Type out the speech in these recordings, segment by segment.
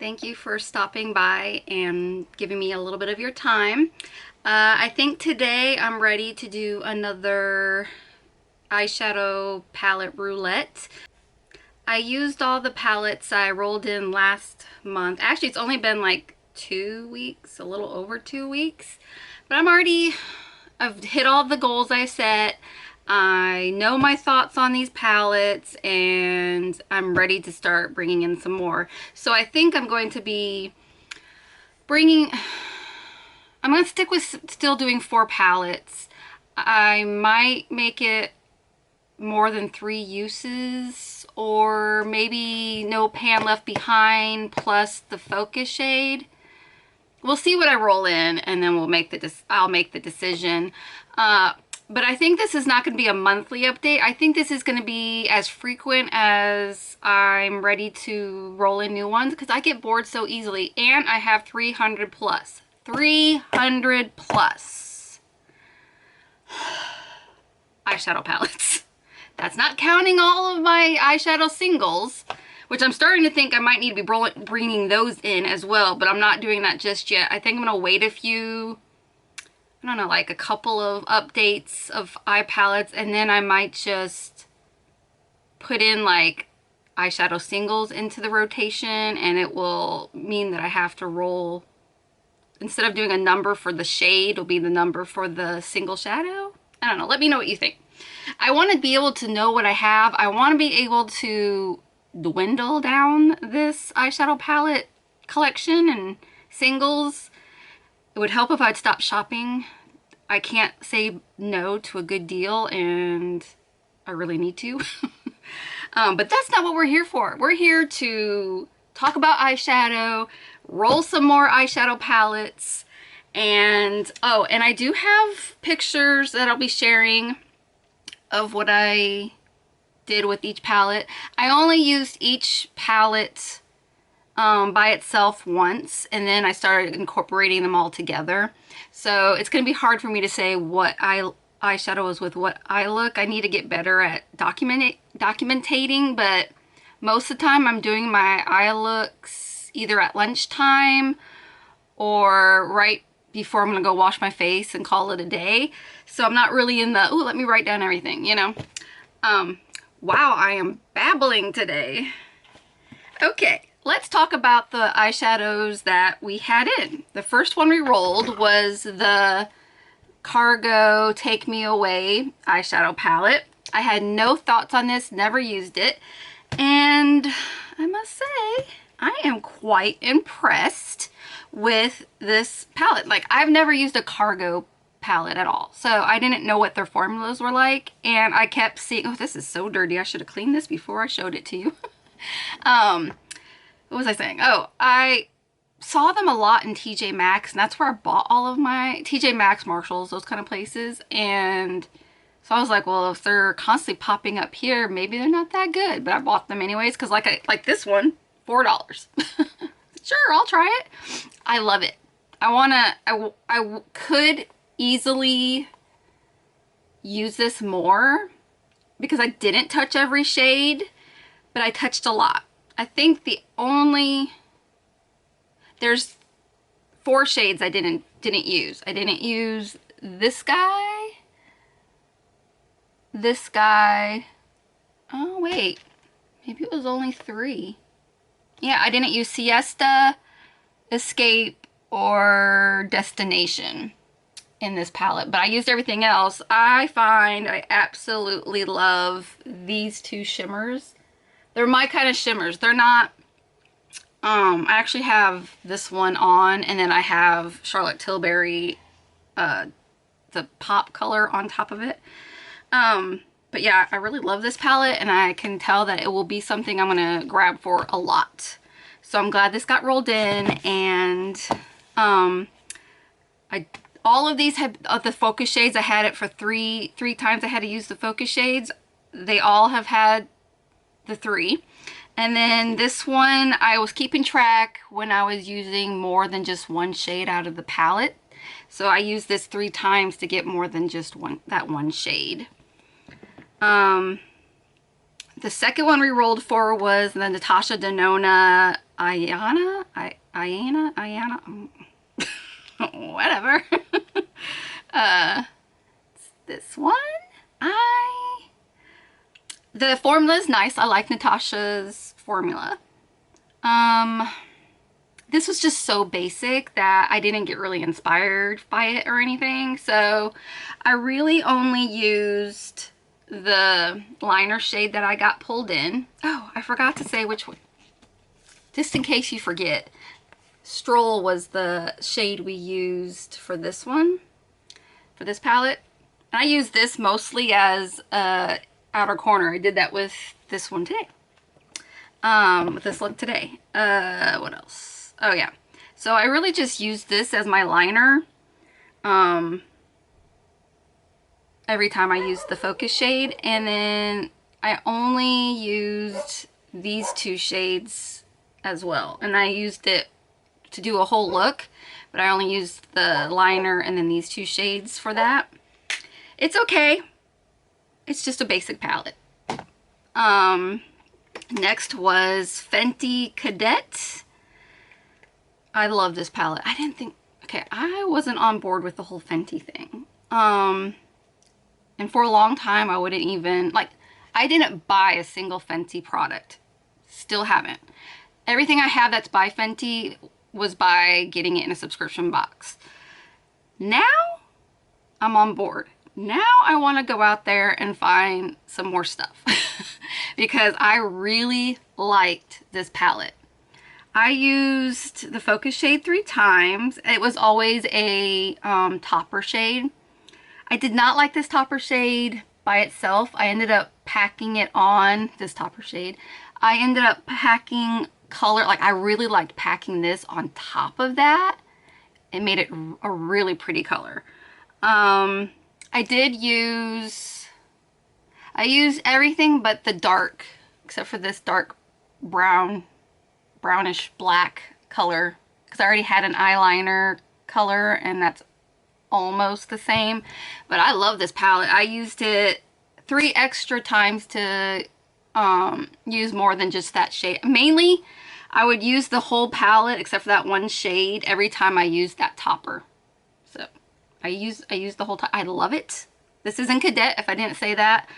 Thank you for stopping by and giving me a little bit of your time. I think today I'm ready to do another eyeshadow palette roulette. I used all the palettes I rolled in last month. Actually, it's only been like 2 weeks, a little over 2 weeks. But I've hit all the goals I set. I know my thoughts on these palettes and I'm ready to start bringing in some more. So I think I'm going to be I'm going to stick with still doing 4 palettes. I might make it more than 3 uses, or maybe no pan left behind plus the focus shade. We'll see what I roll in, and then I'll make the decision. But I think this is not going to be a monthly update. I think this is going to be as frequent as I'm ready to roll in new ones, because I get bored so easily, and I have 300 plus. 300 plus eyeshadow palettes. That's not counting all of my eyeshadow singles, which I'm starting to think I might need to be bringing those in as well, but I'm not doing that just yet. I think I'm going to wait I don't know, like a couple of updates of eye palettes, and then I might just put in like eyeshadow singles into the rotation, and it will mean that I have to roll, instead of doing a number for the shade, it'll be the number for the single shadow. I don't know. Let me know what you think. I want to be able to know what I have. I want to be able to dwindle down this eyeshadow palette collection and singles. It would help if I'd stop shopping. I can't say no to a good deal, and I really need to. But that's not what we're here for. We're here to talk about eyeshadow, roll some more eyeshadow palettes, and oh, and I do have pictures that I'll be sharing of what I did with each palette. I only used each palette by itself once, and then I started incorporating them all together. So it's going to be hard for me to say what eyeshadow is with what eye look. I need to get better at documentating, but most of the time I'm doing my eye looks either at lunchtime or right before I'm going to go wash my face and call it a day. So I'm not really in the, ooh, let me write down everything, you know. Wow, I am babbling today. Okay. Let's talk about the eyeshadows that we had in. The first one we rolled was the Cargo Take Me Away eyeshadow palette. I had no thoughts on this, never used it, and I must say, I am quite impressed with this palette. Like, I've never used a Cargo palette at all, so I didn't know what their formulas were like, and I kept seeing, oh, this is so dirty. I should have cleaned this before I showed it to you. What was I saying? Oh, I saw them a lot in TJ Maxx, and that's where I bought all of my TJ Maxx, Marshalls, those kind of places. And so I was like, well, if they're constantly popping up here, maybe they're not that good. But I bought them anyways, because like this one, $4. Sure, I'll try it. I love it. I could easily use this more because I didn't touch every shade, but I touched a lot. I think there's 4 shades I didn't use. I didn't use this guy. Oh wait, maybe it was only 3. Yeah, I didn't use Siesta, Escape, or Destination in this palette, but I used everything else. I find I absolutely love these 2 shimmers. They're my kind of shimmers. They're not, I actually have this one on, and then I have Charlotte Tilbury, the pop color on top of it. But yeah, I really love this palette, and I can tell that it will be something I'm going to grab for a lot. So I'm glad this got rolled in, and all of these have the focus shades. I had it for three times I had to use the focus shades. They all have had the 3. And then this one, I was keeping track when I was using more than just one shade out of the palette. So I used this 3 times to get more than just that one shade. The second one we rolled for was the Natasha Denona Ayana, whatever. This one, the formula is nice. I like Natasha's formula. This was just so basic that I didn't get really inspired by it or anything. So I really only used the liner shade that I got pulled in. Oh, I forgot to say which one. Just in case you forget, Stroll was the shade we used for this one, for this palette. And I used this mostly as outer corner. I did that with this one today. With this look today. What else? Oh yeah. So I really just used this as my liner. Every time I used the focus shade, and then I only used these two shades as well. And I used it to do a whole look, but I only used the liner and then these two shades for that. It's okay. It's just a basic palette. Next was Fenty Cadet. I love this palette. I didn't think, okay, I wasn't on board with the whole Fenty thing. And for a long time, I wouldn't even, like, I didn't buy a single Fenty product. Still haven't. Everything I have that's by Fenty was by getting it in a subscription box. Now, I'm on board. Now I want to go out there and find some more stuff because I really liked this palette. I used the focus shade 3 times. It was always a topper shade. I did not like this topper shade by itself. I ended up packing it on, this topper shade. I ended up packing color, like I really liked packing this on top of that. It made it a really pretty color. I used everything but the dark, except for this dark brownish black color, because I already had an eyeliner color and that's almost the same. But I love this palette. I used it 3 extra times to use more than just that shade. Mainly, I would use the whole palette except for that one shade every time I used that topper. So I use the whole time. I love it. This is in Cadet, if I didn't say that.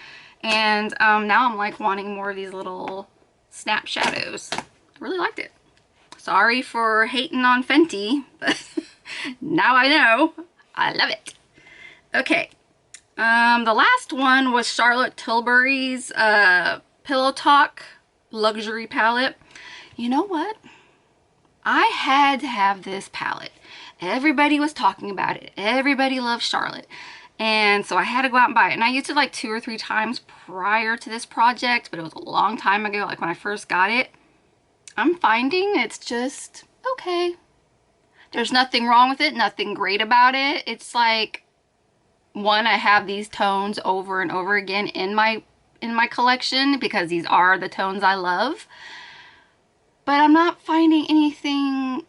And now I'm like wanting more of these little snap shadows. I really liked it. Sorry for hating on Fenty, but now I know. I love it. Okay. The last one was Charlotte Tilbury's Pillow Talk Luxury Palette. You know what? I had to have this palette. Everybody was talking about it. Everybody loves Charlotte. And so I had to go out and buy it. And I used it like 2 or 3 times prior to this project, but it was a long time ago, like when I first got it. I'm finding it's just okay. There's nothing wrong with it, nothing great about it. It's like, one, I have these tones over and over again in my collection because these are the tones I love. But I'm not finding anything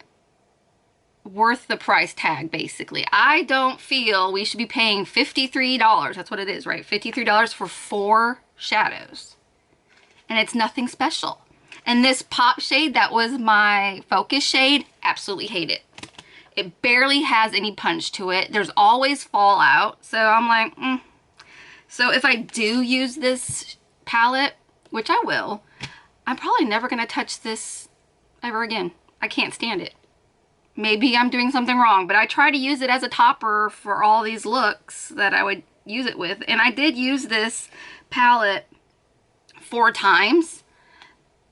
worth the price tag, basically. I don't feel we should be paying $53. That's what it is, right? $53 for 4 shadows. And it's nothing special. And this pop shade that was my focus shade, absolutely hate it. It barely has any punch to it. There's always fallout. So I'm like, So if I do use this palette, which I will, I'm probably never going to touch this ever again. I can't stand it. Maybe I'm doing something wrong, but I try to use it as a topper for all these looks that I would use it with. And I did use this palette 4 times,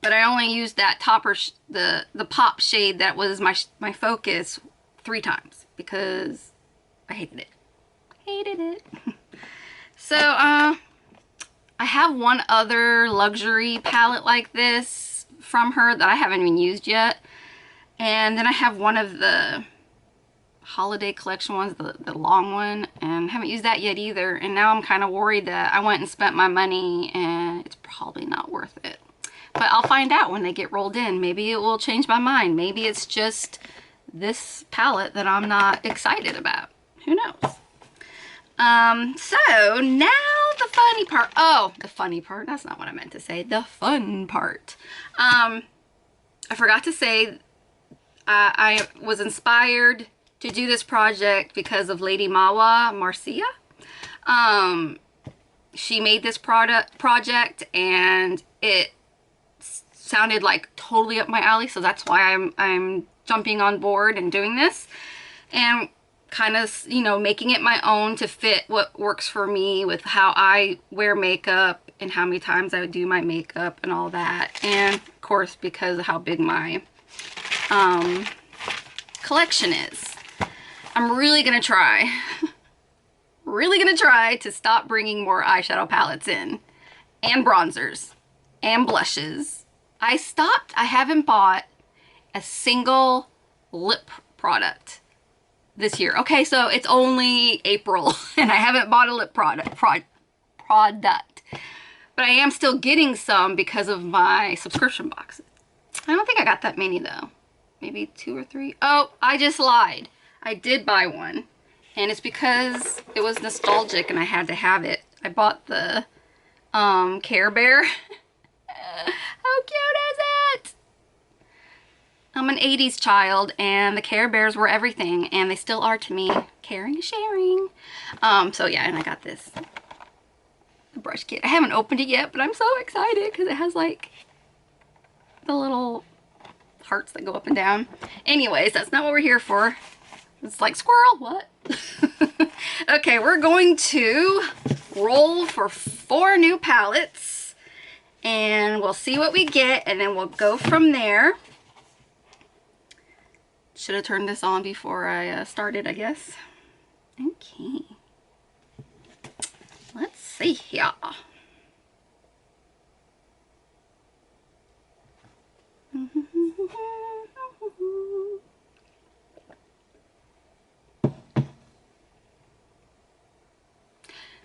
but I only used that topper, the pop shade that was my focus 3 times because I hated it. Hated it. So, I have one other luxury palette like this from her that I haven't even used yet. And then I have one of the holiday collection ones, the long one, and haven't used that yet either. And now I'm kind of worried that I went and spent my money and it's probably not worth it. But I'll find out when they get rolled in. Maybe it will change my mind. Maybe it's just this palette that I'm not excited about. Who knows? So now not the funny part. Oh, the funny part. That's not what I meant to say. The fun part. I forgot to say I was inspired to do this project because of Lady Mawa, Marcia. She made this project and it sounded like totally up my alley, so that's why I'm jumping on board and doing this and kind of, you know, making it my own to fit what works for me with how I wear makeup and how many times I would do my makeup and all that. And of course, because of how big my collection is, I'm really gonna try to stop bringing more eyeshadow palettes in, and bronzers and blushes. I haven't bought a single lip product this year. Okay, so it's only April and I haven't bought a lip product. But I am still getting some because of my subscription boxes. I don't think I got that many though. Maybe 2 or 3. Oh, I just lied. I did buy one. And it's because it was nostalgic and I had to have it. I bought the Care Bear. How cute is it? I'm an 80s child and the Care Bears were everything, and they still are to me. Caring and sharing. So yeah, and I got this. The brush kit. I haven't opened it yet, but I'm so excited because it has like the little hearts that go up and down. Anyways, that's not what we're here for. It's like, squirrel, what? Okay, we're going to roll for 4 new palettes and we'll see what we get and then we'll go from there. Should have turned this on before I started, I guess. Okay. Let's see here.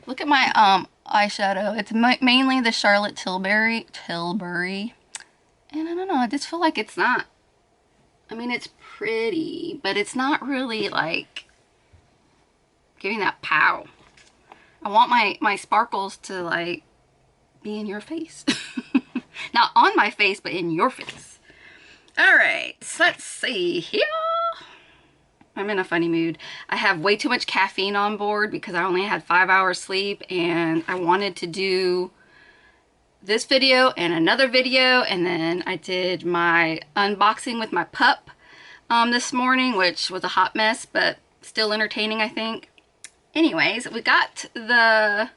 Look at my eyeshadow. It's mainly the Charlotte Tilbury. And I don't know, I just feel like it's not. I mean, it's pretty, but it's not really like giving that pow. I want my sparkles to like be in your face. Not on my face, but in your face. All right, so let's see here. I'm in a funny mood. I have way too much caffeine on board because I only had 5 hours sleep and I wanted to do this video and another video, and then I did my unboxing with my pup this morning, which was a hot mess, but still entertaining, I think. Anyways, we got the,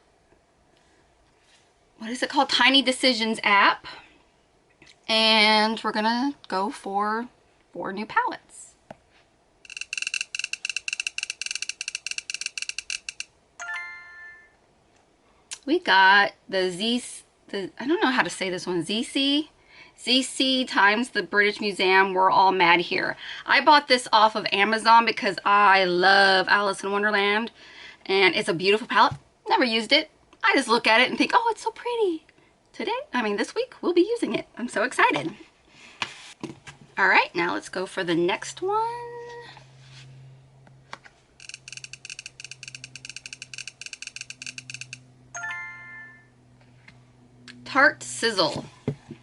what is it called? Tiny Decisions app, and we're gonna go for 4 new palettes. We got the I don't know how to say this one, ZC times the British Museum, We're All Mad Here. I bought this off of Amazon because I love Alice in Wonderland and it's a beautiful palette. Never used it. I just look at it and think, oh, it's so pretty. This week, we'll be using it. I'm so excited. All right, now let's go for the next one. Tart Sizzle.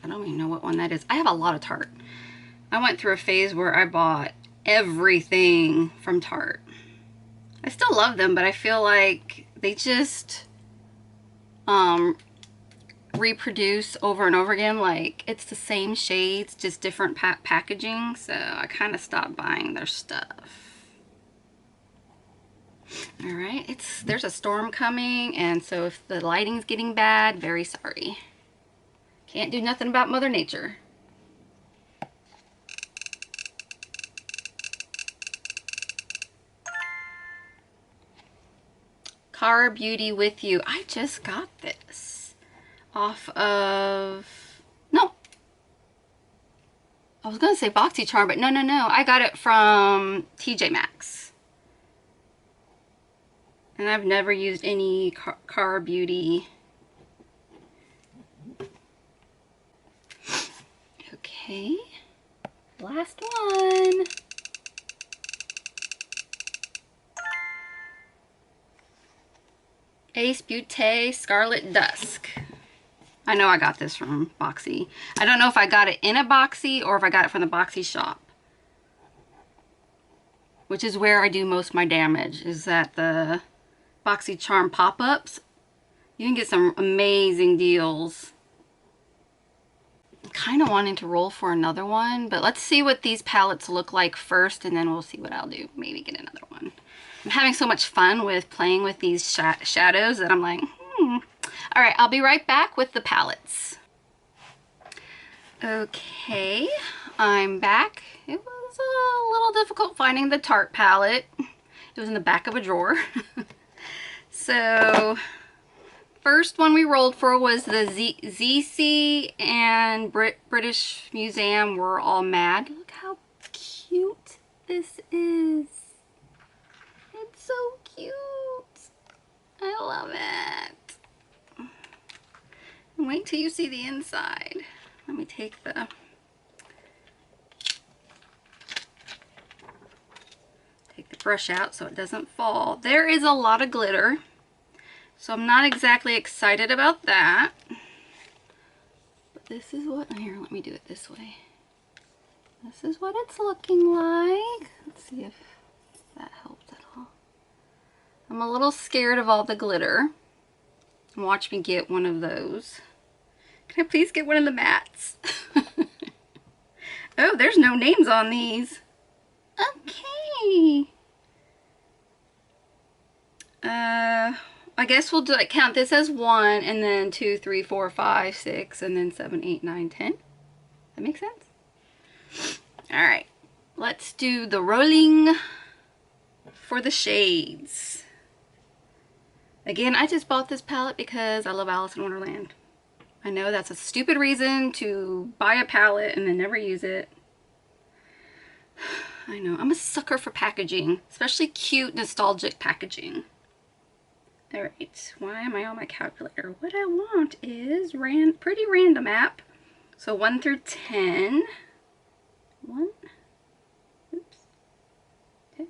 I don't even know what one that is. I have a lot of Tarte. I went through a phase where I bought everything from Tarte. I still love them, but I feel like they just reproduce over and over again. Like, it's the same shades, just different packaging. So I kind of stopped buying their stuff. All right, there's a storm coming, and so if the lighting's getting bad, very sorry. Can't do nothing about Mother Nature. Cara Beauty With You. I just got this off of, no. I was going to say BoxyCharm, but no. I got it from TJ Maxx. And I've never used any Cara Beauty. Okay, last one. Ace Beauté Scarlet Dusk. I know I got this from Boxy. I don't know if I got it in a Boxy or if I got it from the Boxy shop, which is where I do most of my damage, is at the Boxy Charm pop-ups. You can get some amazing deals. I'm kind of wanting to roll for another one, but let's see what these palettes look like first, and then we'll see what I'll do. Maybe get another one. I'm having so much fun with playing with these shadows that I'm like, All right, I'll be right back with the palettes. Okay, I'm back. It was a little difficult finding the Tarte palette. It was in the back of a drawer. So, first one we rolled for was the ZC and British Museum Were All Mad. Look how cute this is. It's so cute. I love it. Wait till you see the inside. Let me take the brush out so it doesn't fall. There is a lot of glitter, so I'm not exactly excited about that. But this is what, here, let me do it this way. This is what it's looking like. Let's see if that helps at all. I'm a little scared of all the glitter. Watch me get one of those. Can I please get one of the mattes? Oh, there's no names on these. Okay. I guess we'll do, like, count this as 1, and then 2, 3, 4, 5, 6, and then 7, 8, 9, 10. That makes sense? Alright. Let's do the rolling for the shades. Again, I just bought this palette because I love Alice in Wonderland. I know that's a stupid reason to buy a palette and then never use it. I know, I'm a sucker for packaging, especially cute, nostalgic packaging. Alright, why am I on my calculator? What I want is pretty random app. So 1 through 10. 1, oops, 10.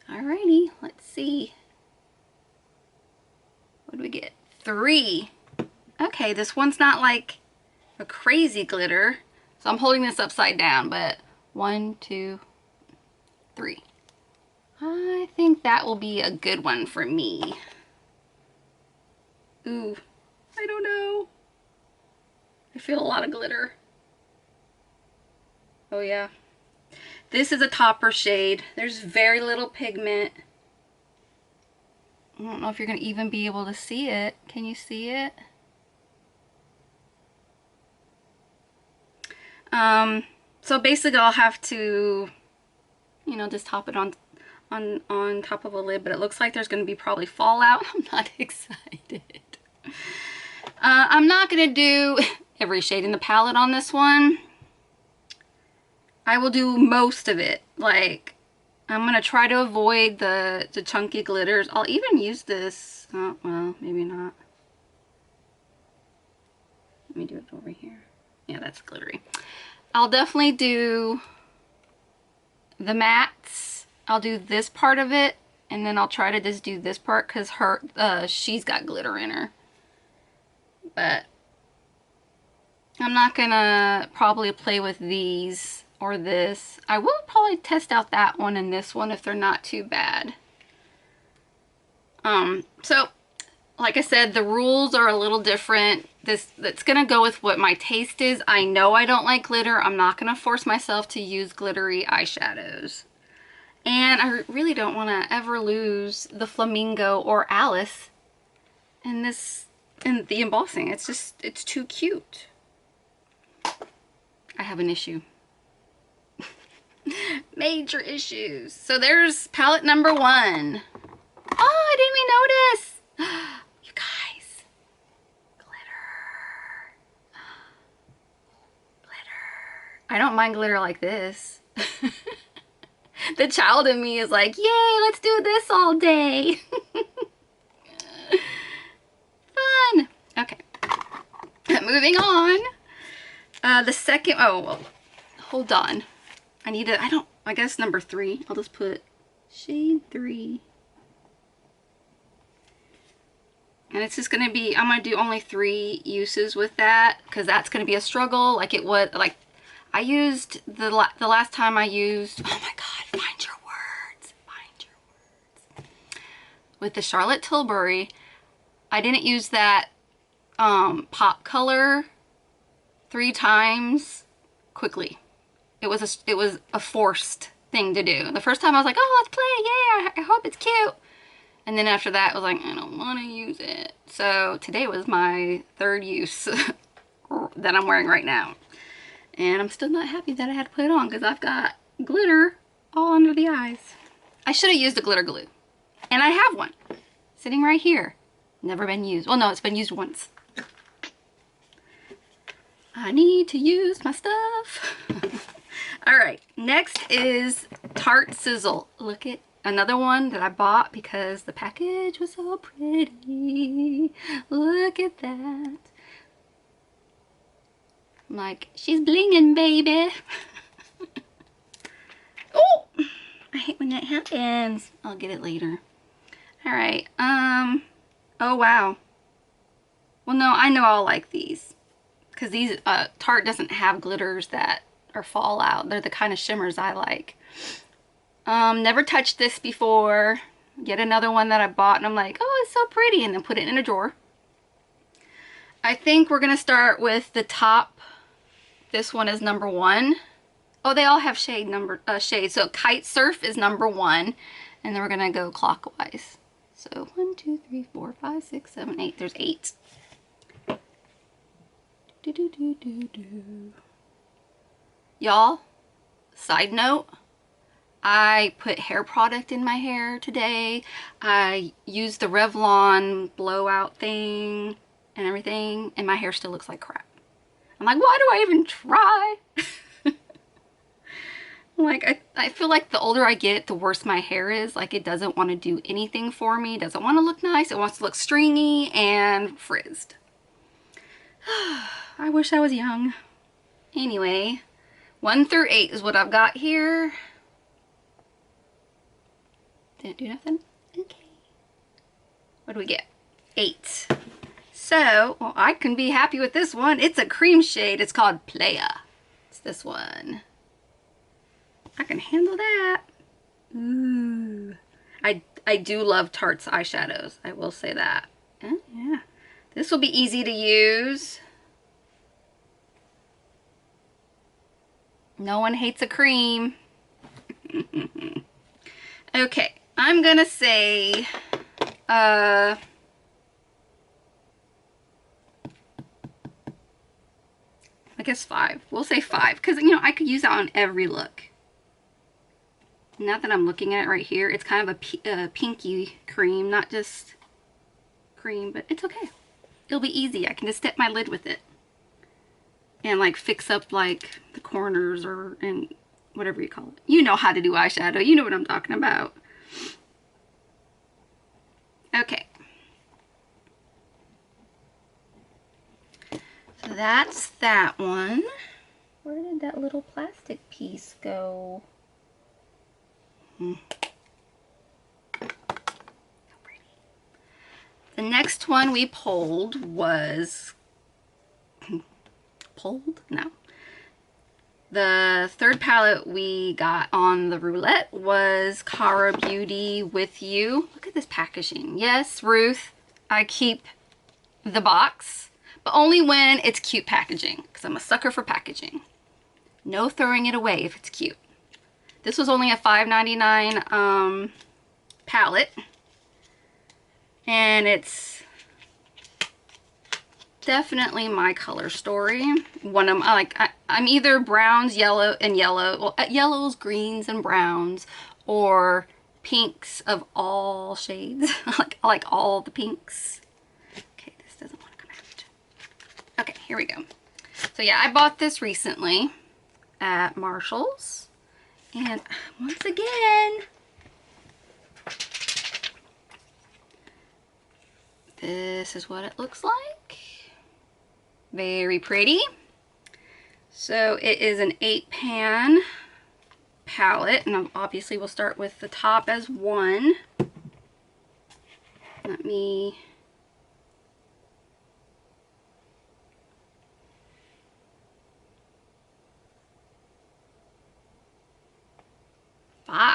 Alrighty, let's see. What do we get? 3. Okay, this one's not like a crazy glitter. So I'm holding this upside down, but 1, 2, 3. I think that will be a good one for me. Ooh, I don't know. I feel a lot of glitter. Oh yeah. This is a topper shade. There's very little pigment. I don't know if you're going to even be able to see it. Can you see it? So basically I'll have to, you know, just top it on top of a lid, but it looks like there's going to be probably fallout. I'm not excited. I'm not going to do every shade in the palette on this one. I will do most of it. Like, I'm going to try to avoid the chunky glitters. I'll even use this. Oh, well, maybe not. Let me do it over here. Yeah, that's glittery. I'll definitely do the mattes. I'll do this part of it, and then I'll try to just do this part because she's got glitter in her. But I'm not gonna probably play with these or this. I will probably test out that one and this one if they're not too bad. So like I said, the rules are a little different. That's gonna go with what my taste is. I know I don't like glitter. I'm not gonna force myself to use glittery eyeshadows. And I really don't want to ever lose the Flamingo or Alice in the embossing. It's too cute. I have an issue. Major issues. So there's palette number 1. Oh, I didn't even notice. You guys. Glitter. Glitter. I don't mind glitter like this. The child in me is like, yay, let's do this all day. Fun. Okay. Moving on. The second, oh, well, hold on. I guess number 3. I'll just put shade 3. And it's just going to be, I'm going to do only 3 uses with that because that's going to be a struggle. Like it would, like I used, the last time I used, oh my God, find your words. Find your words. With the Charlotte Tilbury, I didn't use that pop color 3 times quickly. It was a forced thing to do. The first time I was like, oh, let's play, yeah, I hope it's cute. And then after that, I was like, I don't want to use it. So today was my 3rd use that I'm wearing right now. And I'm still not happy that I had to put it on because I've got glitter all under the eyes. I should have used a glitter glue. And I have one sitting right here. Never been used. Well, no, it's been used once. I need to use my stuff. All right, next is Tart Sizzle. Look at another one that I bought because the package was so pretty. Look at that. I'm like, she's blinging, baby. Oh, I hate when that happens. I'll get it later. All right. Oh, wow. Well, no, I know I'll like these because these Tarte doesn't have glitters that are fallout. They're the kind of shimmers I like. Never touched this before. Yet another one that I bought and I'm like, oh, it's so pretty, and then put it in a drawer. I think we're gonna start with the top. This one is number 1. Oh, they all have shades. So Kite Surf is number 1, and then we're gonna go clockwise. So 1, 2, 3, 4, 5, 6, 7, 8. There's 8. Do do do do do. Y'all, side note, I put hair product in my hair today. I used the Revlon blowout thing and everything, and my hair still looks like crap. I'm like, why do I even try? Like, I feel like the older I get, the worse my hair is. Like, it doesn't want to do anything for me. It doesn't want to look nice. It wants to look stringy and frizzed. I wish I was young. Anyway, 1 through 8 is what I've got here. Didn't do nothing? Okay. What do we get? 8. So, well, I can be happy with this one. It's a cream shade. It's called Playa. It's this one. I can handle that. Ooh. I do love Tarte's eyeshadows. I will say that. And yeah. This will be easy to use. No one hates a cream. Okay, I'm gonna say I guess 5. We'll say 5 because, you know, I could use that on every look. Now that I'm looking at it right here, it's kind of a pinky cream, not just cream, but it's okay. It'll be easy. I can just step my lid with it and like fix up like the corners or and whatever you call it. You know how to do eyeshadow. You know what I'm talking about. Okay. So that's that one. Where did that little plastic piece go? How pretty. The next one we pulled was... pulled? No. The 3rd palette we got on the roulette was Cara Beauty With You. Look at this packaging. Yes, Ruth, I keep the box, but only when it's cute packaging, because I'm a sucker for packaging. No throwing it away if it's cute. This was only a $5.99 palette, and it's definitely my color story. One of my, I'm either browns, yellow, well, yellows, greens, and browns, or pinks of all shades. I like all the pinks. Okay, this doesn't want to come out. Okay, here we go. So yeah, I bought this recently at Marshall's. And once again, this is what it looks like. Very pretty. So it is an 8-pan palette, and obviously we'll start with the top as 1. Let me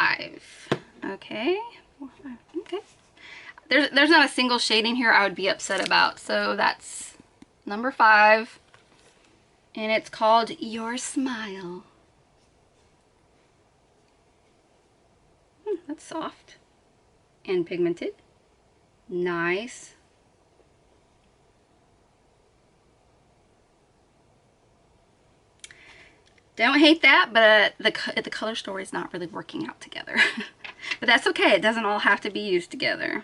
5. Okay. 4, 5. Okay. There's not a single shade in here I would be upset about. So that's number 5. And it's called Your Smile. That's soft and pigmented. Nice. Don't hate that, but the color story is not really working out together. But that's okay. It doesn't all have to be used together.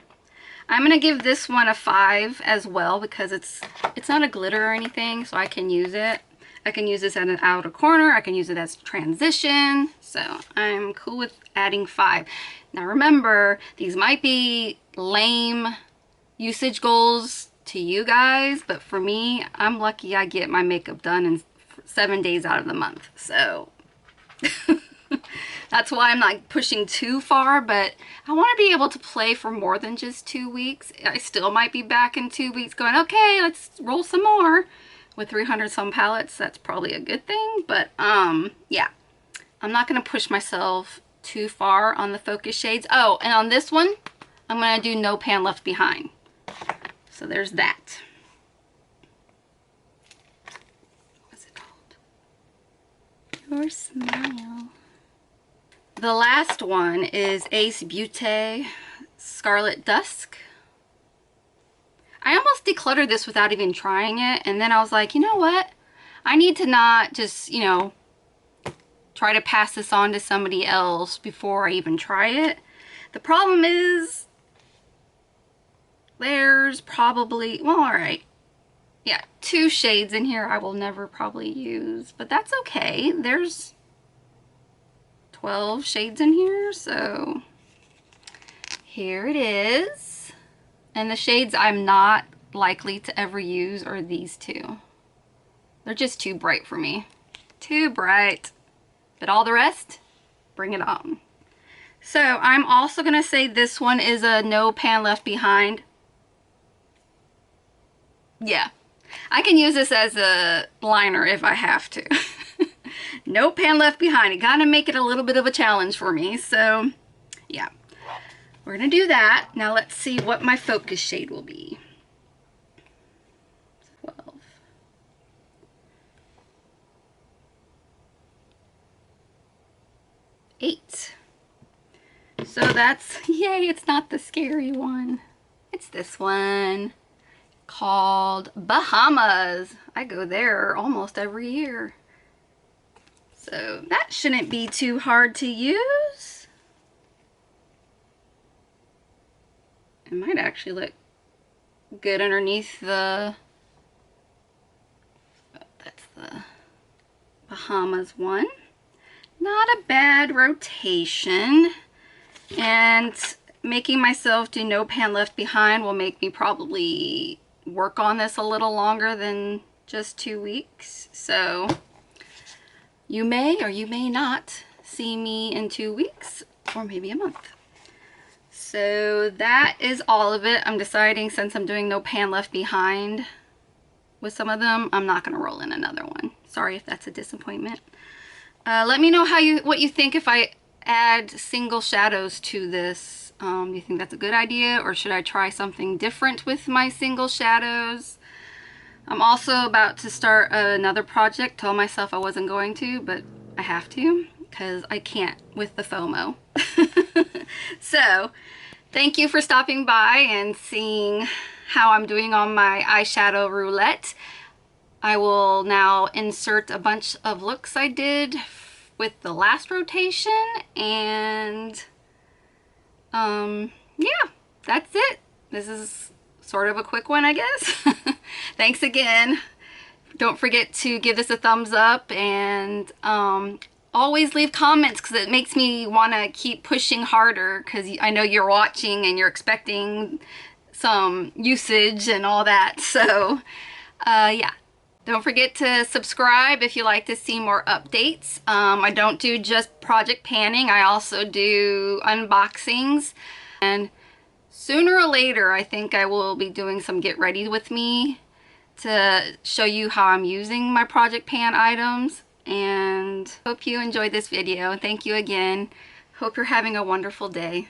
I'm going to give this one a 5 as well because it's not a glitter or anything, so I can use it. I can use this as an outer corner. I can use it as transition. So I'm cool with adding 5. Now remember, these might be lame usage goals to you guys, but for me, I'm lucky I get my makeup done in 7 days out of the month. So that's why I'm not pushing too far, but I want to be able to play for more than just 2 weeks. I still might be back in 2 weeks going, okay, let's roll some more. With 300 some palettes, that's probably a good thing, but yeah, I'm not going to push myself too far on the focus shades. Oh, and on this one, I'm going to do No Pan Left Behind. So there's that. What's it called? Your Smile. The last one is Ace Beauté Scarlet Dusk. I almost decluttered this without even trying it, and then I was like, you know what? I need to not just, you know, try to pass this on to somebody else before I even try it. The problem is there's probably, well, all right. Yeah, 2 shades in here I will never probably use, but that's okay. There's 12 shades in here, so here it is. And the shades I'm not likely to ever use are these 2. They're just too bright for me. Too bright. But all the rest, bring it on. So I'm also going to say this one is a No Pan Left Behind. Yeah. I can use this as a liner if I have to. No Pan Left Behind. It got to make it a little bit of a challenge for me. So yeah. We're going to do that. Now let's see what my focus shade will be. 12. Eight. So that's, yay, it's not the scary one. It's this one called Bahamas. I go there almost every year. So that shouldn't be too hard to use. It might actually look good underneath the, that's the Bahamas one. Not a bad rotation. And making myself do No Pan Left Behind will make me probably work on this a little longer than just 2 weeks. So you may or you may not see me in 2 weeks or maybe a month. So that is all of it. I'm deciding, since I'm doing No Pan Left Behind with some of them, I'm not going to roll in another one. Sorry if that's a disappointment. Let me know what you think if I add single shadows to this. Do you think that's a good idea, or should I try something different with my single shadows? I'm also about to start another project. Told myself I wasn't going to, but I have to because I can't with the FOMO. So thank you for stopping by and seeing how I'm doing on my eyeshadow roulette. I will now insert a bunch of looks I did with the last rotation, and yeah, that's it. This is sort of a quick one, I guess. Thanks again. Don't forget to give this a thumbs up, and always leave comments because it makes me want to keep pushing harder, because I know you're watching and you're expecting some usage and all that. So yeah, don't forget to subscribe if you like to see more updates. I don't do just project panning. I also do unboxings, and sooner or later I think I will be doing some get ready with me to show you how I'm using my project pan items. And hope you enjoyed this video. Thank you again Hope you're having a wonderful day.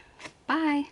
Bye.